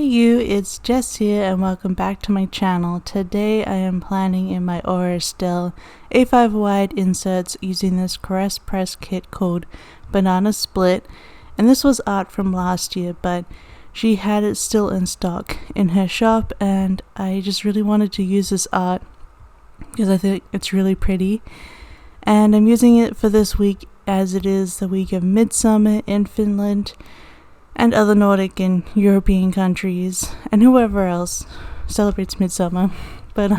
you, it's Jess here and welcome back to my channel. Today I am planning in my Estelle A5 wide inserts using this Caress press kit called Banana Split, and this was art from last year, but she had it still in stock in her shop and I just really wanted to use this art because I think it's really pretty, and I'm using it for this week as it is the week of Midsummer in Finland and other Nordic and European countries, and whoever else celebrates Midsummer. But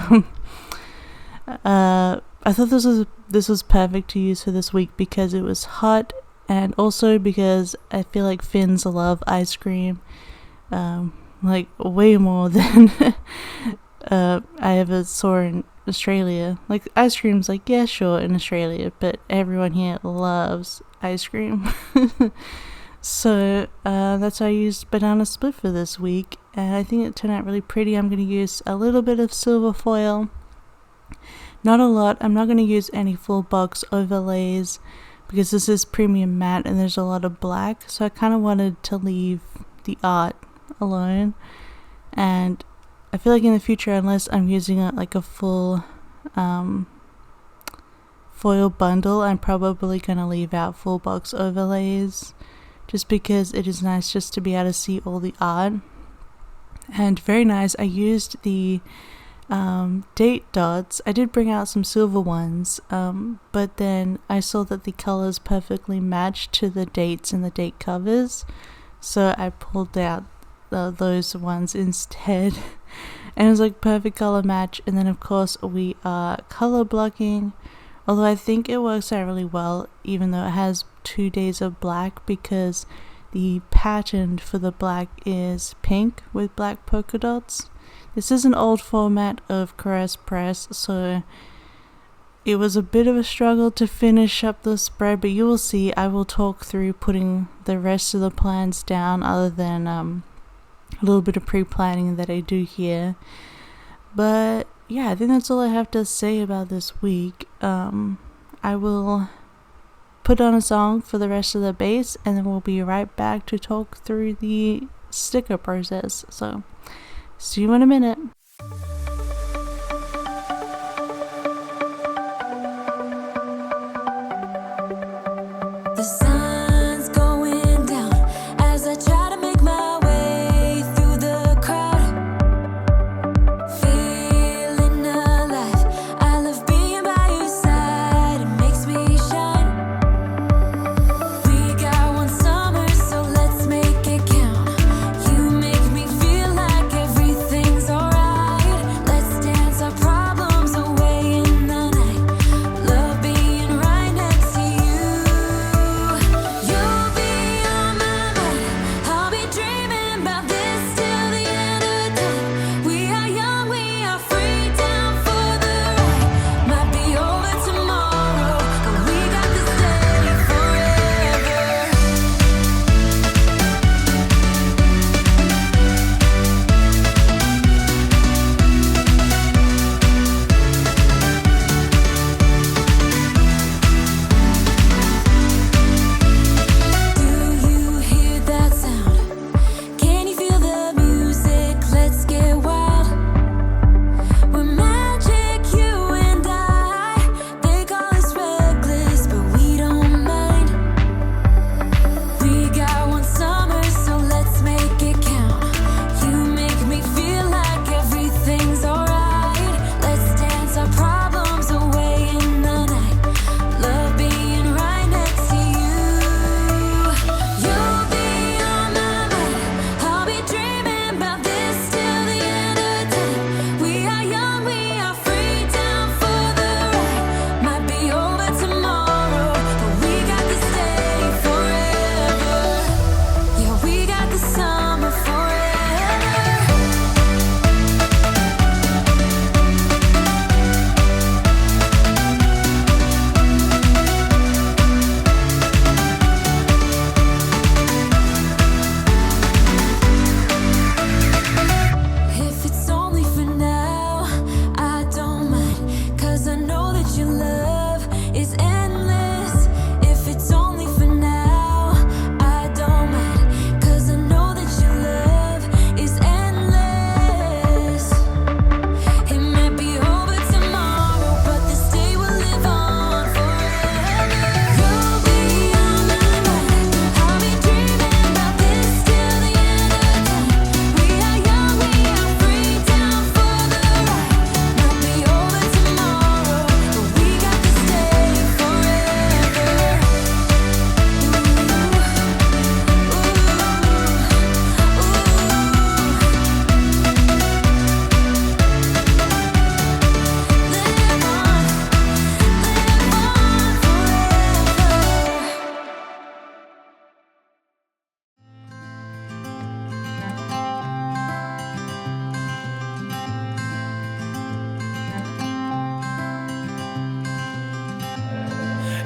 I thought this was perfect to use for this week because it was hot, and also because I feel like Finns love ice cream, like way more than I ever saw in Australia. Like ice cream's like, yeah, sure, in Australia, but everyone here loves ice cream. So that's why I used Banana Split for this week, and I think it turned out really pretty. I'm going to use a little bit of silver foil, not a lot. I'm not going to use any full box overlays because this is premium matte and there's a lot of black, so I kind of wanted to leave the art alone. And I feel like in the future, unless I'm using it like a full foil bundle, I'm probably going to leave out full box overlays, just because it is nice just to be able to see all the art. And very nice, I used the date dots. I did bring out some silver ones, but then I saw that the colors perfectly matched to the dates and the date covers, so I pulled out those ones instead. And it was like perfect color match. And then of course we are color blocking, although I think it works out really well even though it has 2 days of black, because the pattern for the black is pink with black polka dots. This is an old format of Caress press, so it was a bit of a struggle to finish up the spread, but you will see. I will talk through putting the rest of the plans down, other than a little bit of pre-planning that I do here. But yeah, I think that's all I have to say about this week. I will put on a song for the rest of the base and then we'll be right back to talk through the sticker process. So see you in a minute. The sun's going down as I try to make my way through the crowd. Feeling alive, I love being by your side, it makes me shine. We got one summer, so let's make it count. You make me feel like everything's alright.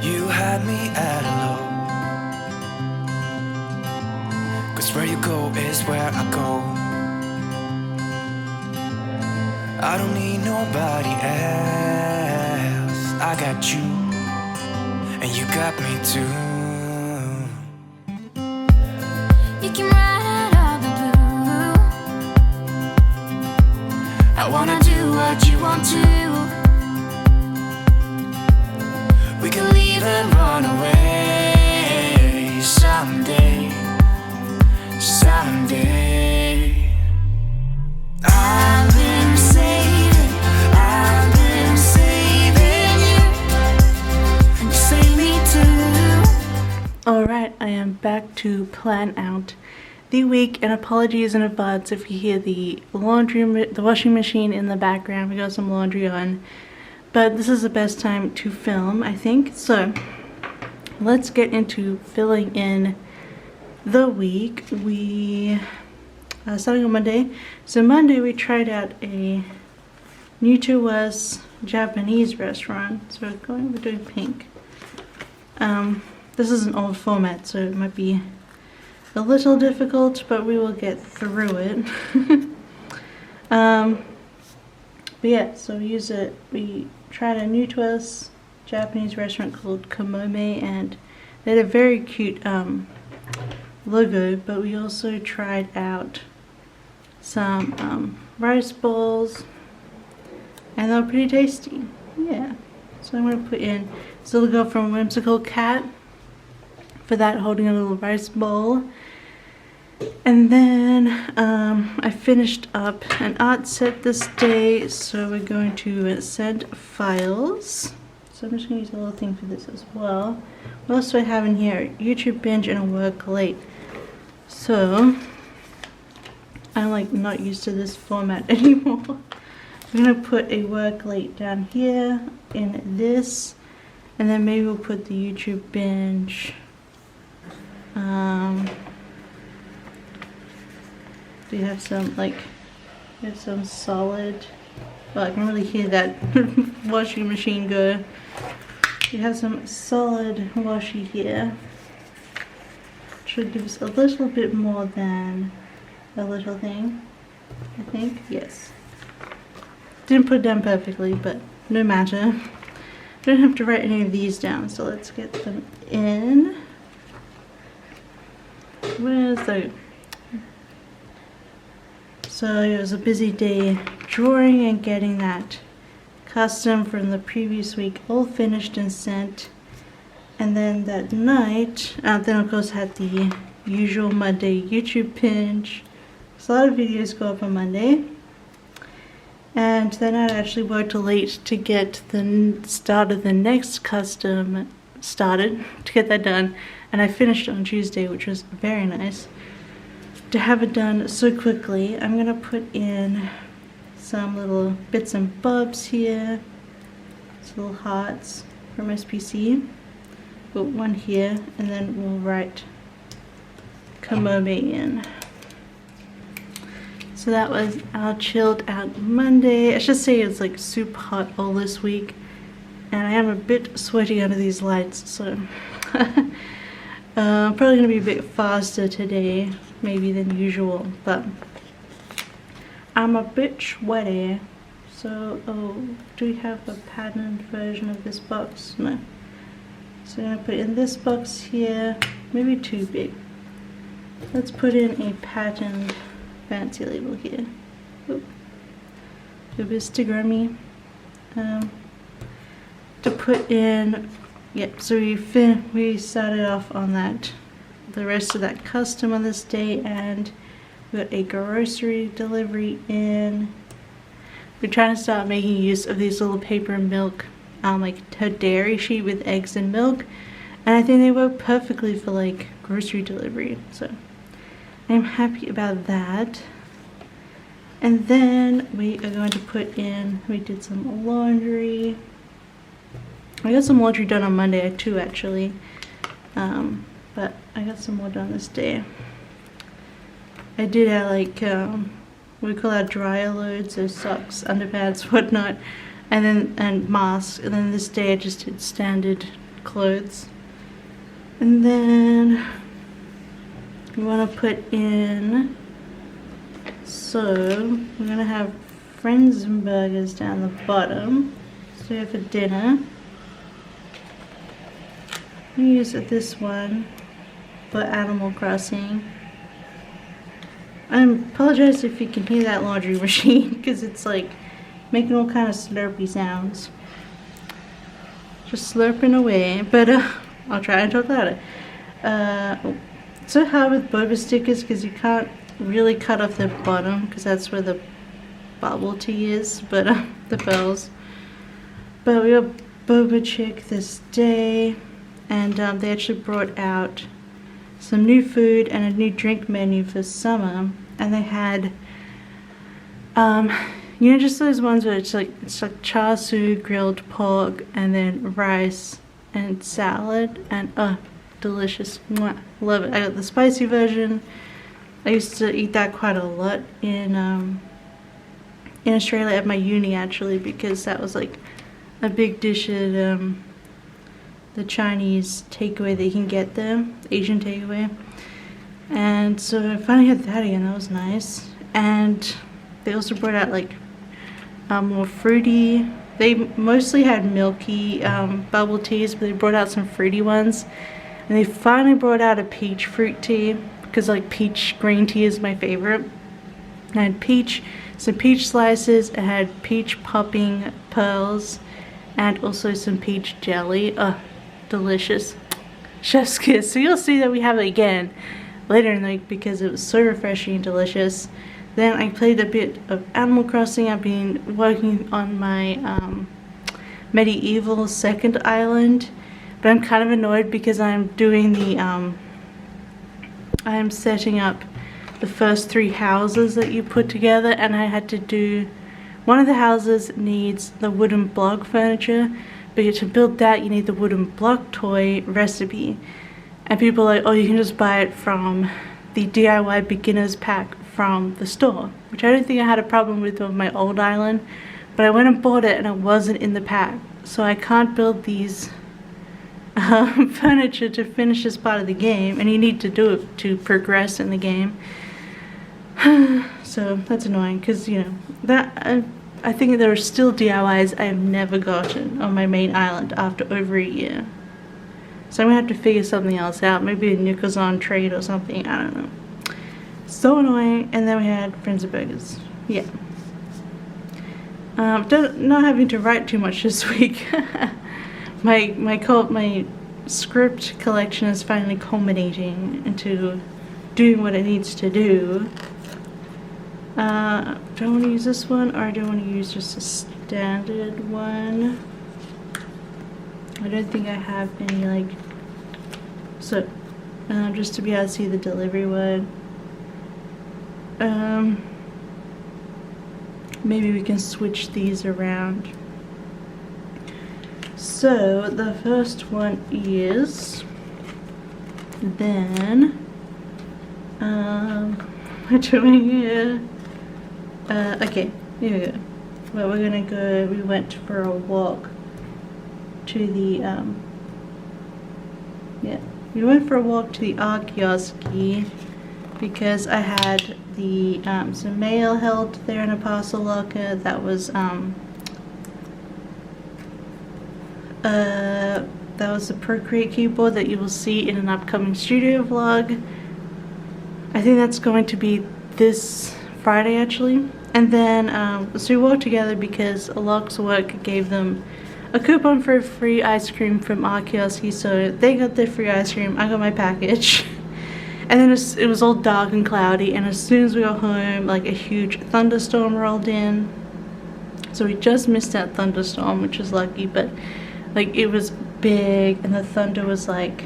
You had me at hello, 'cause where you go is where I go. I don't need nobody else. I got you, and you got me too. You can ride out of the blue. I wanna do what you want to. We can leave and run away someday, someday. I've been saving you, and you save me too. Alright, I am back to plan out the week, and apologies in advance if you hear the washing machine in the background. We got some laundry on, but this is the best time to film, I think. So let's get into filling in the week. We starting on Monday. So Monday we tried out a new to us Japanese restaurant. So we're doing pink. This is an old format, so it might be a little difficult, but we will get through it. But yeah, so we tried a new to us Japanese restaurant called Kamome, and they had a very cute logo, but we also tried out some rice balls, and they were pretty tasty. Yeah, so I'm going to put in this little girl from Whimsical Cat for that, holding a little rice bowl. And then I finished up an art set this day, so we're going to send files. So I'm just going to use a little thing for this as well. What else do I have in here? YouTube binge and a work late. So I'm like not used to this format anymore. I'm going to put a work late down here in this, and then maybe we'll put the YouTube binge. Do you have some solid? Well, I can really hear that washing machine go. You have some solid washi here. Should give us a little bit more than a little thing, I think. Yes. Didn't put it down perfectly, but no matter. Don't have to write any of these down, so let's get them in. Where's the... So it was a busy day drawing and getting that custom from the previous week all finished and sent. And then that night, then of course had the usual Monday YouTube binge. So a lot of videos go up on Monday. And then I actually worked late to get the start of the next custom started, to get that done. And I finished on Tuesday, which was very nice to have it done so quickly. I'm gonna put in some little bits and bobs here. These little hearts from SPC. Put one here, and then we'll write Kamome in. So that was our chilled out Monday. I should say it's like super hot all this week, and I am a bit sweaty under these lights, so probably gonna be a bit faster today maybe than usual, but I'm a bit sweaty. So do we have a patterned version of this box? No. So I'm gonna put in this box here, maybe too big. Let's put in a patterned fancy label here. Oop. A bit Instagram-y. To put in, yep, so we started off on that, the rest of that custom on this day, and we got a grocery delivery in. We're trying to start making use of these little paper and milk, like a dairy sheet with eggs and milk, and I think they work perfectly for like grocery delivery, so I'm happy about that. And then we are going to put in, we did some laundry. I got some laundry done on Monday too, actually, but I got some more done this day. I did like we call our dryer loads, so socks, underpads, whatnot, and masks. And then this day I just did standard clothes. And then we want to put in, so we're going to have Friends and burgers down the bottom. So for dinner. I'm going to use this one for Animal Crossing. I apologize if you can hear that laundry machine because it's like making all kind of slurpy sounds. Just slurping away, but I'll try and talk louder. It's so hard with boba stickers because you can't really cut off the bottom because that's where the bubble tea is, but the pearls. But we got boba chick this day, and they actually brought out some new food and a new drink menu for summer, and they had you know, just those ones where it's like char siu, grilled pork, and then rice and salad, and delicious. Mwah, love it. I got the spicy version. I used to eat that quite a lot in Australia at my uni actually, because that was like a big dish at the Chinese takeaway that you can get there, Asian takeaway. And so I finally had that again. That was nice. And they also brought out like more fruity. They mostly had milky bubble teas, but they brought out some fruity ones. And they finally brought out a peach fruit tea, because like peach green tea is my favorite. And I had some peach slices. I had peach popping pearls, and also some peach jelly. Delicious. Chef's kiss. So you'll see that we have it again later in the week because it was so refreshing and delicious. Then I played a bit of Animal Crossing. I've been working on my medieval second island, but I'm kind of annoyed because I'm doing the I'm setting up the first 3 houses that you put together, and I had to do one of the houses needs the wooden block furniture, but to build that you need the wooden block toy recipe. And people are like, oh, you can just buy it from the DIY beginners pack from the store, which I don't think I had a problem with on my old island, but I went and bought it and it wasn't in the pack, so I can't build these furniture to finish this part of the game, and you need to do it to progress in the game. So that's annoying because, you know, that I think there are still DIYs I have never gotten on my main island after over a year. So I'm gonna have to figure something else out, maybe a Nickels on trade or something, I don't know. So annoying. And then we had Friends and burgers. Yeah. Not having to write too much this week. my script collection is finally culminating into doing what it needs to do. Do I want to use this one, or do I want to use just a standard one? I don't think I have any like, so just to be able to see the delivery word. Maybe we can switch these around. So the first one is, then we're doing here. Okay, here we go. Well, we're gonna go. We went for a walk to the we went for a walk to the art kiosk because I had the some mail held there in a parcel locker that was the Procreate keyboard that you will see in an upcoming studio vlog. I think that's going to be this Friday actually. And then so we walked together because Alok's work gave them a coupon for free ice cream from our kiosk, so they got their free ice cream, I got my package. And then it was all dark and cloudy, and as soon as we got home, like a huge thunderstorm rolled in. So we just missed that thunderstorm, which was lucky, but like it was big, and the thunder was like,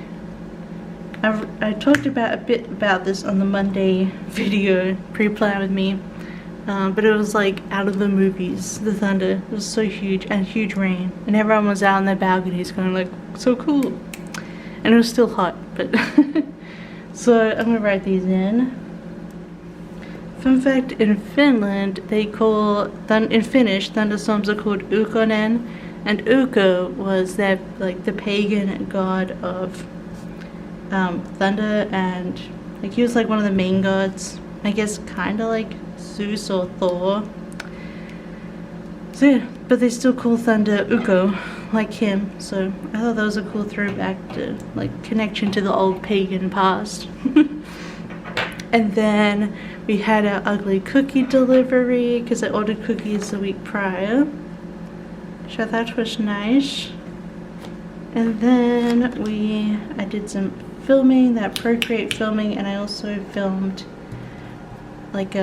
I talked about a bit about this on the Monday video pre-plan with me, but it was like out of the movies. The thunder was so huge, and huge rain, and everyone was out on their balconies going like, so cool. And it was still hot, but so I'm gonna write these in. Fun fact, in Finland they call in Finnish thunderstorms are called ukkonen, And Ukko was their, like, the pagan god of thunder, and like he was like one of the main gods, I guess, kind of like Zeus or Thor. So yeah, but they still call thunder Ukko, like him. So I thought that was a cool throwback to, like, connection to the old pagan past. And then we had our ugly cookie delivery because I ordered cookies the week prior, which I thought was nice. And then I did some filming, that Procreate filming, and I also filmed like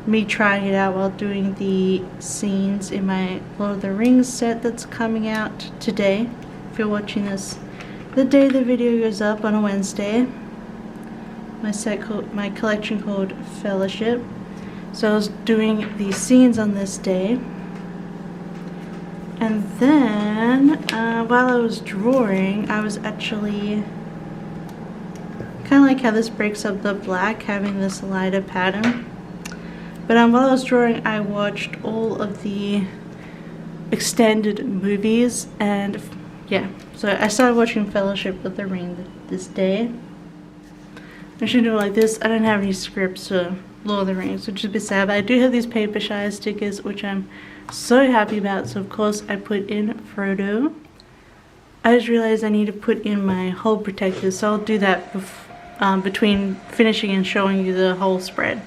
me trying it out while doing the scenes in my Lord of the Rings set that's coming out today. If you're watching this the day the video goes up on a Wednesday. My collection called Fellowship. So I was doing the scenes on this day. And then while I was drawing, I was actually kind of like how this breaks up the black, having this lighter pattern. But while I was drawing, I watched all of the extended movies, and yeah, so I started watching Fellowship of the Ring this day. I should do it like this. I don't have any scripts for Lord of the Rings, which is a bit sad, but I do have these Papershire stickers, which I'm so happy about. So of course I put in Frodo. I just realized I need to put in my whole protectors, so I'll do that between finishing and showing you the whole spread.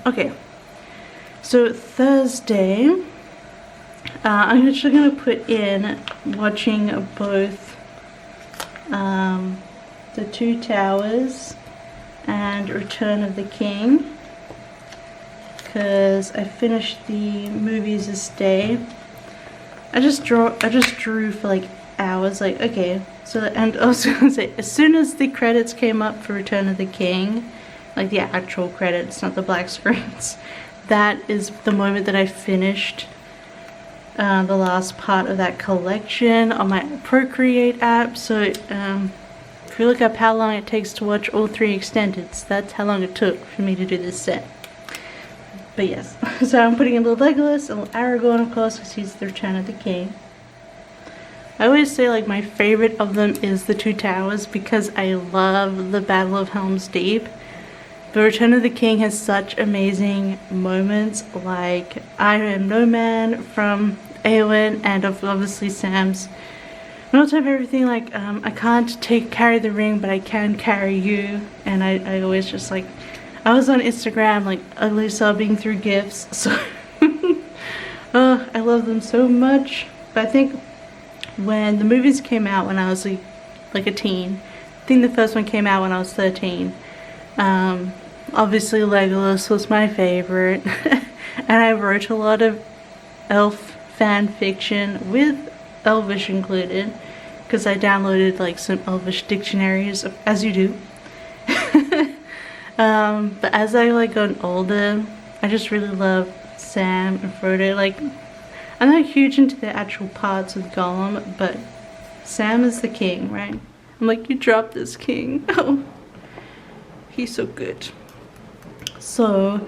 Okay, so Thursday, I'm actually going to put in watching both The Two Towers and Return of the King, because I finished the movies this day. I just drew for like hours, like, okay, so, and I was gonna say, as soon as the credits came up for Return of the King, like the actual credits, not the black screens, that is the moment that I finished the last part of that collection on my Procreate app. So if you look up how long it takes to watch all 3 extendeds, that's how long it took for me to do this set. But yes, so I'm putting in a little Legolas, a little Aragorn, of course, because he's the Return of the King. I always say, like, my favorite of them is The Two Towers because I love the Battle of Helm's Deep. But Return of the King has such amazing moments, like I Am No Man from Eowyn, and obviously Sam's not to have everything, like I can't carry the ring, but I can carry you. And I always just, like, I was on Instagram, like, ugly sobbing through gifs, so I love them so much. But I think when the movies came out when I was like a teen, I think the first one came out when I was 13. Obviously Legolas was my favorite, and I wrote a lot of elf fan fiction with Elvish included, because I downloaded like some Elvish dictionaries, as you do. But as I like gotten older, I just really love Sam and Frodo. Like, I'm not huge into the actual parts of Gollum, but Sam is the king, right? I'm like, you dropped this king. Oh, he's so good. So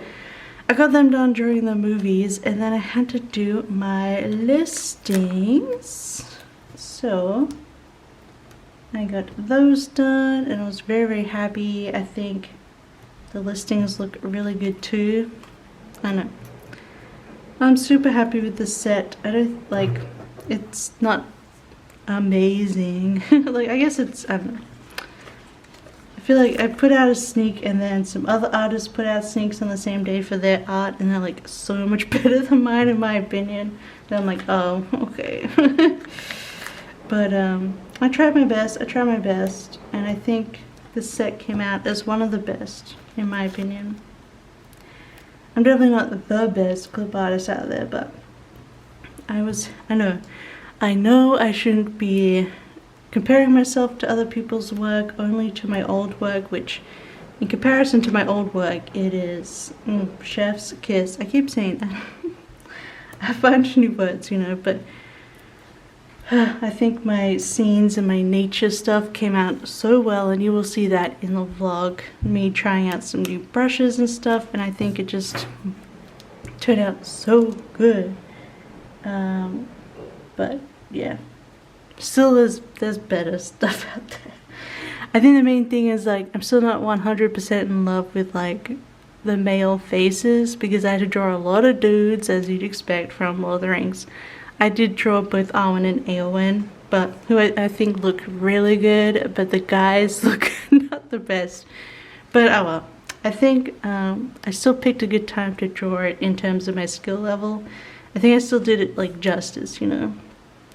I got them done during the movies, and then I had to do my listings. So I got those done, and I was very, very happy. I think the listings look really good too. I know. I'm super happy with the set. I don't, like, it's not amazing. Like, I guess it's, I don't know. I feel like I put out a sneak, and then some other artists put out sneaks on the same day for their art, and they're like so much better than mine in my opinion. And I'm like, oh, okay. But I tried my best, and I think this set came out as one of the best in my opinion. I'm definitely not the best clip artist out there, but I know I shouldn't be comparing myself to other people's work, only to my old work, which in comparison to my old work, it is chef's kiss. I keep saying that. I have a bunch of new words, you know, but I think my scenes and my nature stuff came out so well, and you will see that in the vlog, me trying out some new brushes and stuff, and I think it just turned out so good. But yeah, still there's better stuff out there. I think the main thing is like I'm still not 100% in love with like the male faces, because I had to draw a lot of dudes, as you'd expect from Lord of the Rings. I did draw both Arwen and Eowyn, but who I think look really good, but the guys look not the best. But oh well. I think I still picked a good time to draw it in terms of my skill level. I think I still did it like justice, you know.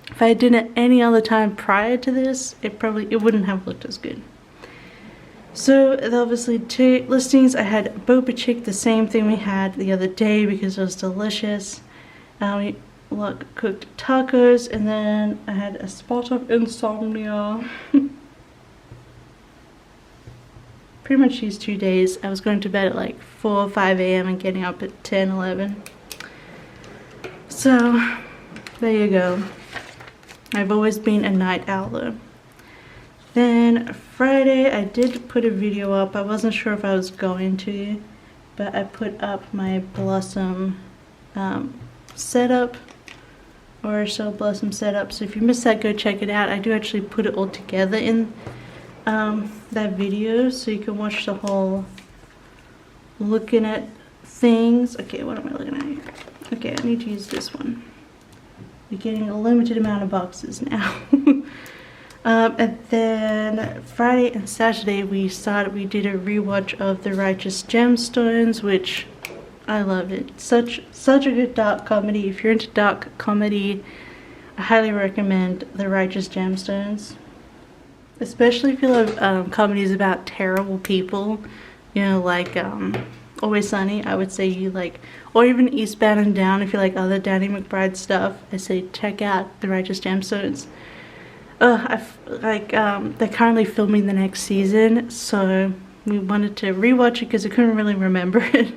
If I had done it any other time prior to this, it wouldn't have looked as good. So obviously 2 listings. I had boba chick, the same thing we had the other day because it was delicious. We cooked tacos, and then I had a spot of insomnia. Pretty much these 2 days. I was going to bed at like 4 or 5 a.m. and getting up at 10, 11. So there you go. I've always been a night owl though. Then Friday I did put a video up. I wasn't sure if I was going to, but I put up my blossom setup, or shell blossom setup. So if you missed that, go check it out. I do actually put it all together in that video, so you can watch the whole looking at things. Okay, what am I looking at here? Okay, I need to use this one. We're getting a limited amount of boxes now. And then Friday and Saturday we did a rewatch of The Righteous Gemstones, which I loved it. Such a good dark comedy. If you're into dark comedy, I highly recommend The Righteous Gemstones. Especially if you love comedies about terrible people, you know, like Always Sunny. I would say you like, or even Eastbound and Down. If you like other Danny McBride stuff, I say check out The Righteous Gemstones. They're currently filming the next season, so we wanted to rewatch it because I couldn't really remember it.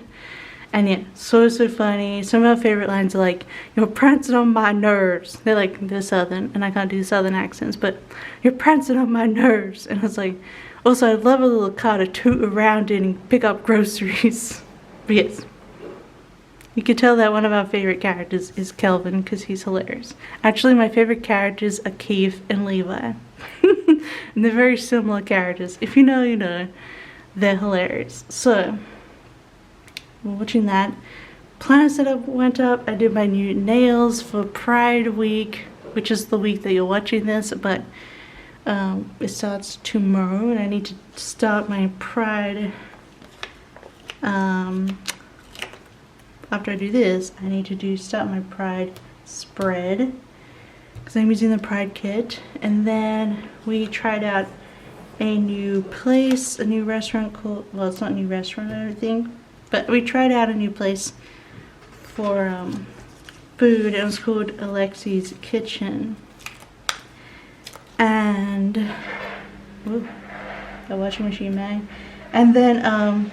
And yeah, so funny. Some of my favorite lines are like, "You're prancing on my nerves." They're southern, and I can't do southern accents, but "You're prancing on my nerves." And I was like, also I love a little car to toot around in and pick up groceries. But yes, you could tell that one of our favorite characters is Kelvin because he's hilarious. Actually, my favorite characters are Keith and Levi. And they're very similar characters. If you know, you know. They're hilarious. So we're watching that. Planner setup went up. I did my new nails for Pride Week, which is the week that you're watching this, but it starts tomorrow, and I need to start my Pride. After I do this, I need to start my Pride spread because I'm using the Pride kit. And then we tried out a new place, a new restaurant called, well, it's not a new restaurant or anything, but we tried out a new place for food. It was called Alexi's Kitchen. And ooh, the washing machine man. And then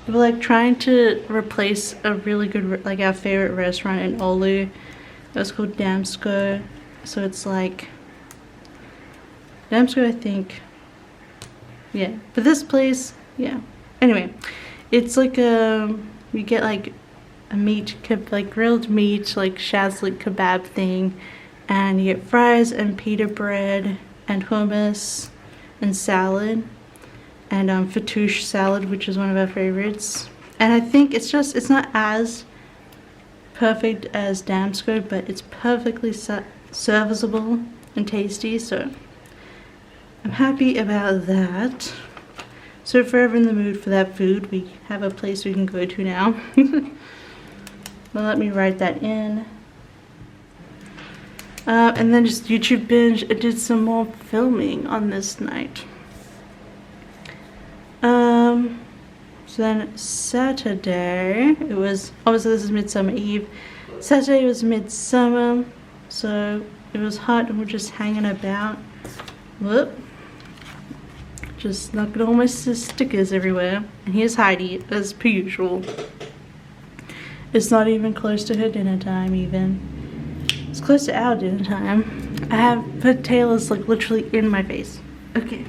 we were like trying to replace a really good, like our favorite restaurant in Oulu. It was called Damsko. So it's like Damsko, I think. Yeah, but this place, yeah. Anyway, it's like you get like a meat, like grilled meat, like shazlik kebab thing, and you get fries and pita bread and hummus and salad. And fattoush salad, which is one of our favorites. And I think it's not as perfect as Damsko, but it's perfectly serviceable and tasty, so I'm happy about that. So if we're ever in the mood for that food, we have a place we can go to now. Well, let me write that in. And then just YouTube binge. I did some more filming on this night. So then Saturday, it was, obviously this is Midsummer Eve. Saturday was Midsummer, so it was hot and we're just hanging about. Whoop. Just knocking all my stickers everywhere. And here's Heidi, as per usual. It's not even close to her dinner time even. It's close to our dinner time. I have put Taylor's like literally in my face. Okay.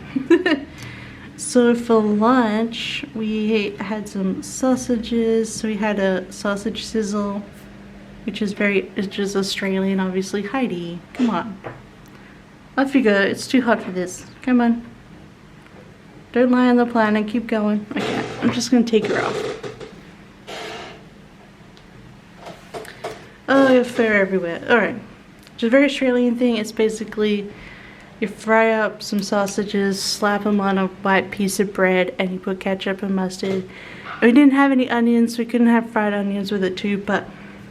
So for lunch, we had some sausages. So we had a sausage sizzle which is Australian, obviously. Heidi, come on. Off you go. It's too hot for this. Come on. Don't lie on the planet. Keep going. Okay, I'm just gonna take her off. Oh, you have fur everywhere. Alright. It's a very Australian thing. It's basically you fry up some sausages, slap them on a white piece of bread, and you put ketchup and mustard. We didn't have any onions, so we couldn't have fried onions with it too, but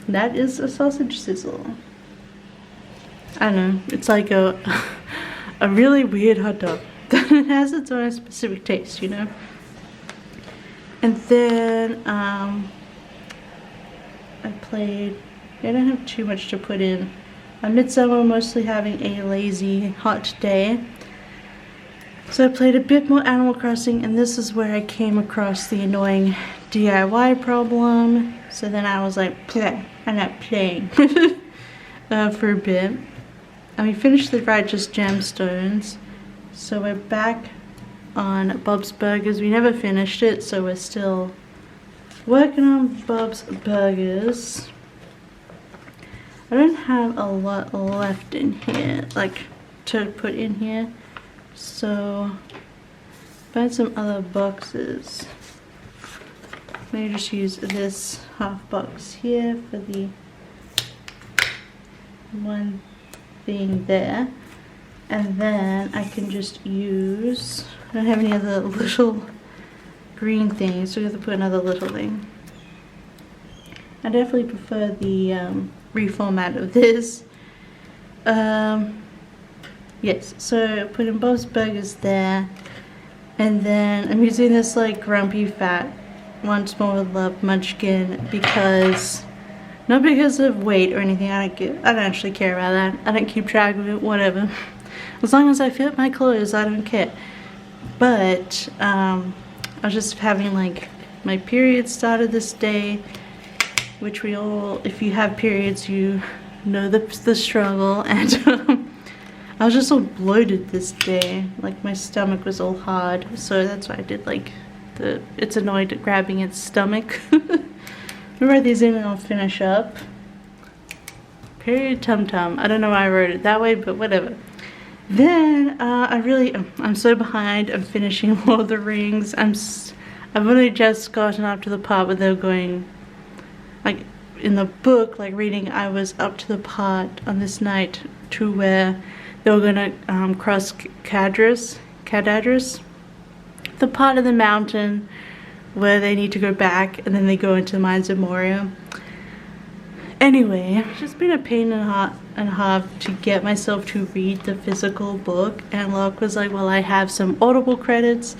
that is a sausage sizzle. I don't know. It's like a really weird hot dog. It has its own specific taste, you know? And then I don't have too much to put in. Midsummer, mostly having a lazy, hot day. So I played a bit more Animal Crossing, and this is where I came across the annoying DIY problem. So then I was like, play. I'm not playing for a bit. And we finished the Righteous Gemstones. So we're back on Bob's Burgers. We never finished it, so we're still working on Bob's Burgers. I don't have a lot left in here, like to put in here, so find some other boxes. Maybe just use this half box here for the one thing there, and then I can just use, I don't have any other little green things, so we have to put another little thing. I definitely prefer the reformat of this. Yes, so putting Bob's Burgers there, and then I'm using this like Grumpy Fat Once More with Love Munchkin because, not because of weight or anything. I don't actually care about that. I don't keep track of it. Whatever. As long as I fit my clothes, I don't care. But I was just having like my period started this day, which we all, if you have periods, you know the struggle, and I was just so bloated this day, like my stomach was all hard, so that's why I did like it's annoyed at grabbing its stomach. I'll write these in and I'll finish up. Period tum tum. I don't know why I wrote it that way, but whatever. Then I'm so behind. I'm finishing Lord of the Rings. I've only just gotten up to the part where they're going, like in the book, like reading, I was up to the part on this night to where they were gonna cross Cadadra's, the part of the mountain where they need to go back, and then they go into the Mines of Moria. Anyway, it's just been a pain and a half to get myself to read the physical book, and Locke was like, well, I have some Audible credits,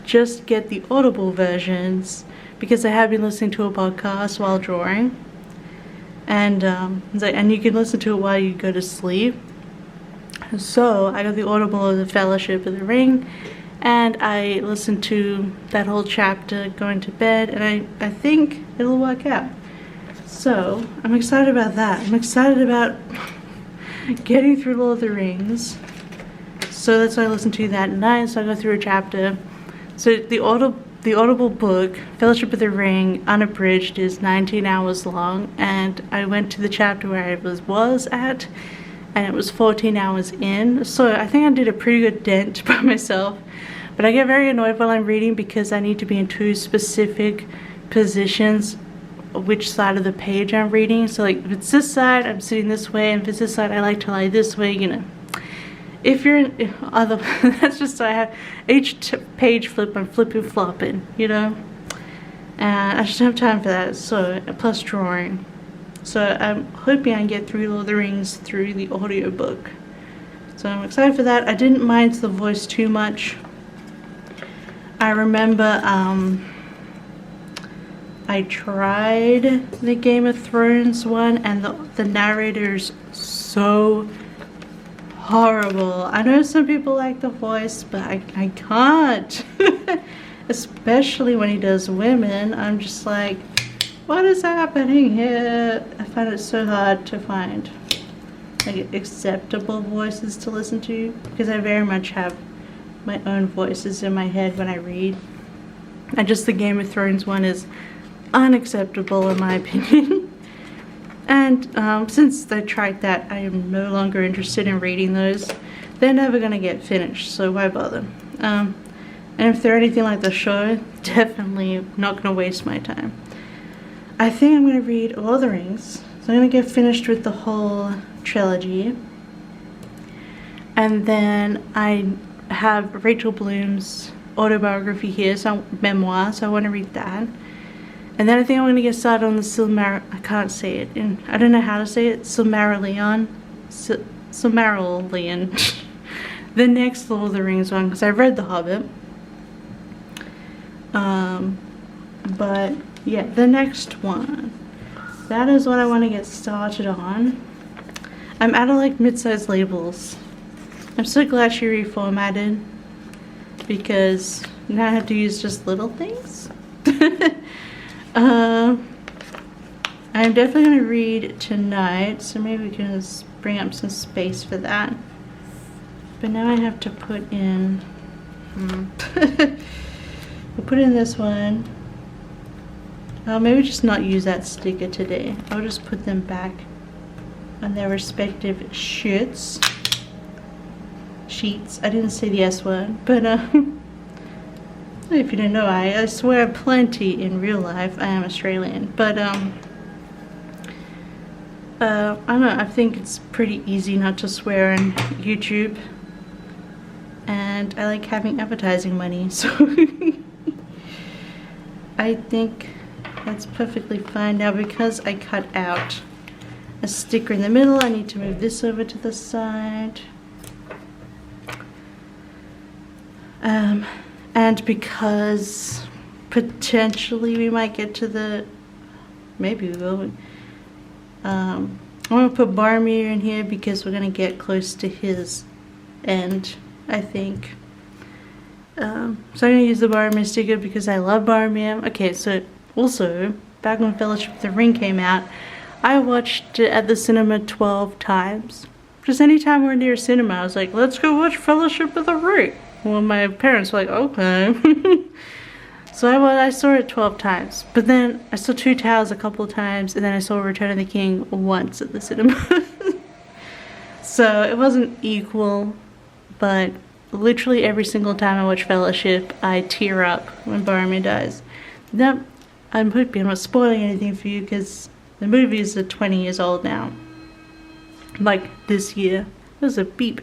just get the Audible versions, because I have been listening to a podcast while drawing, and and you can listen to it while you go to sleep. So I got the Audible of the Fellowship of the Ring, and I listened to that whole chapter going to bed, and I think it'll work out. So I'm excited about that. I'm excited about getting through Lord of the Rings. So that's why I listened to that at night. So I go through a chapter. So the Audible book, Fellowship of the Ring, unabridged, is 19 hours long, and I went to the chapter where I was at, and it was 14 hours in. So I think I did a pretty good dent by myself. But I get very annoyed while I'm reading because I need to be in two specific positions which side of the page I'm reading. So like if it's this side, I'm sitting this way, and if it's this side, I like to lie this way, you know. If you're in other, that's just so I have each page flip, I'm flipping flopping, you know. And I just don't have time for that. So plus drawing. So I'm hoping I can get through Lord of the Rings through the audiobook. So I'm excited for that. I didn't mind the voice too much. I remember I tried the Game of Thrones one, and the narrator's so horrible. I know some people like the voice, but I can't. Especially when he does women. I'm just like, what is happening here? I find it so hard to find like acceptable voices to listen to, because I very much have my own voices in my head when I read. And just the Game of Thrones one is unacceptable in my opinion. And And since I tried that, I am no longer interested in reading those. They're never gonna get finished, so why bother? And if they're anything like the show, definitely not gonna waste my time. I think I'm gonna read Lord of the Rings. So I'm gonna get finished with the whole trilogy. And then I have Rachel Bloom's autobiography here, so memoir, so I want to read that. And then I think I'm going to get started on the I can't say it, and I don't know how to say it, Silmarillion. The next Lord of the Rings one, because I read The Hobbit. But yeah, the next one. That is what I want to get started on. I'm out of like mid-sized labels. I'm so glad she reformatted, because now I have to use just little things. I'm definitely going to read tonight, so maybe we can just bring up some space for that. But now I have to put in, we'll put in this one. Maybe just not use that sticker today. I'll just put them back on their respective sheets. I didn't say the S word, but if you didn't know, I swear plenty in real life. I am Australian, but I don't know, I think it's pretty easy not to swear on YouTube, and I like having advertising money, so I think that's perfectly fine. Now, because I cut out a sticker in the middle, I need to move this over to the side. And because potentially we might get to the, maybe we will, I'm going to put Boromir in here because we're going to get close to his end, I think. So I'm going to use the Boromir sticker because I love Boromir. Okay, so also, back when Fellowship of the Ring came out, I watched it at the cinema 12 times. Just anytime we're near a cinema, I was like, let's go watch Fellowship of the Ring. Well, my parents were like, okay. So I saw it 12 times. But then I saw Two Towers a couple of times, and then I saw Return of the King once at the cinema. So it wasn't equal, but literally every single time I watch Fellowship, I tear up when Boromir dies. Now, I'm hoping I'm not spoiling anything for you, because the movies are 20 years old now. Like this year. There's a beep.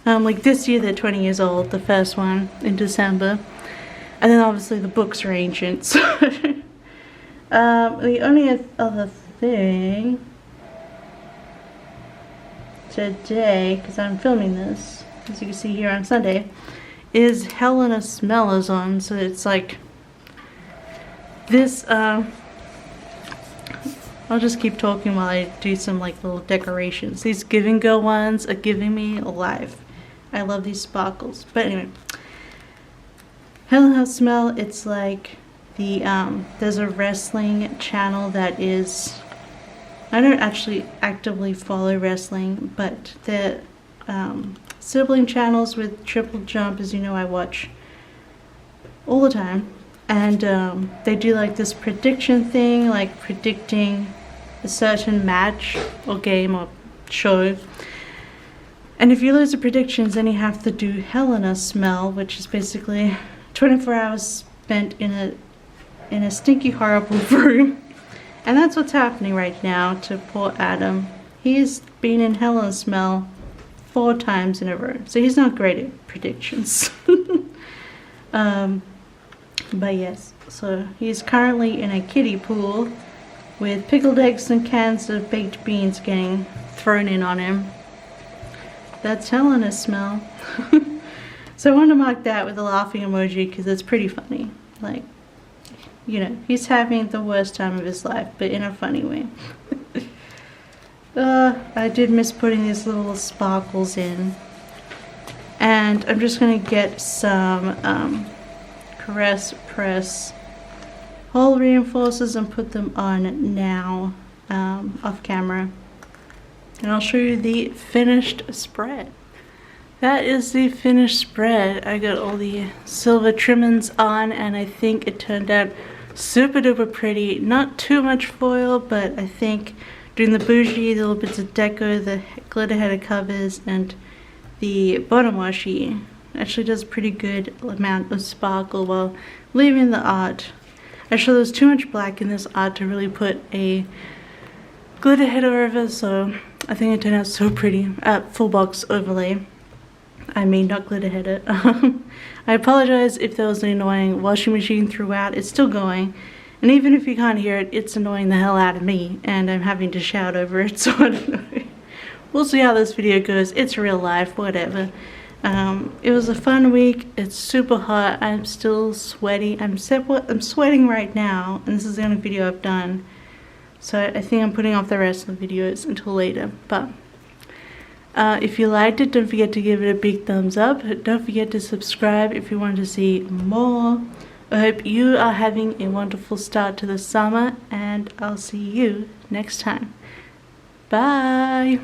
Like this year they're 20 years old, the first one in December, and then obviously the books are ancient. So the only other thing today, because I'm filming this, as you can see here on Sunday, is Helena Smell is on. So it's like this. I'll just keep talking while I do some like little decorations. These Giving Girl ones are giving me life. I love these sparkles. But anyway, Helena Smell, it's like the, there's a wrestling channel that is, I don't actually actively follow wrestling, but the sibling channels with Triple Jump, as you know, I watch all the time. And they do like this prediction thing, like predicting a certain match or game or show. And if you lose the predictions, then you have to do Helena Smell, which is basically 24 hours spent in a stinky, horrible room. And that's what's happening right now to poor Adam. He's been in Helena Smell 4 times in a row. So he's not great at predictions. But yes, so he's currently in a kiddie pool with pickled eggs and cans of baked beans getting thrown in on him. That's Helena Smell. So I want to mark that with a laughing emoji because it's pretty funny. Like, you know, he's having the worst time of his life, but in a funny way. I did miss putting these little sparkles in. And I'm just going to get some Caress Press hole reinforcers and put them on now, off camera. And I'll show you the finished spread. That is the finished spread. I got all the silver trimmings on, and I think it turned out super duper pretty. Not too much foil, but I think doing the bougie, the little bits of deco, the glitter header covers, and the bottom washi. Actually does a pretty good amount of sparkle while leaving the art. Actually, there's too much black in this art to really put a glitter header over, so I think it turned out so pretty. Full box overlay. I mean, not glitter header. I apologize if there was an annoying washing machine throughout. It's still going. And even if you can't hear it, it's annoying the hell out of me. And I'm having to shout over it, so I don't know. We'll see how this video goes. It's real life, whatever. It was a fun week. It's super hot. I'm still sweaty. I'm sweating right now. And this is the only video I've done. So I think I'm putting off the rest of the videos until later. But if you liked it, don't forget to give it a big thumbs up. Don't forget to subscribe if you want to see more. I hope you are having a wonderful start to the summer, and I'll see you next time. Bye!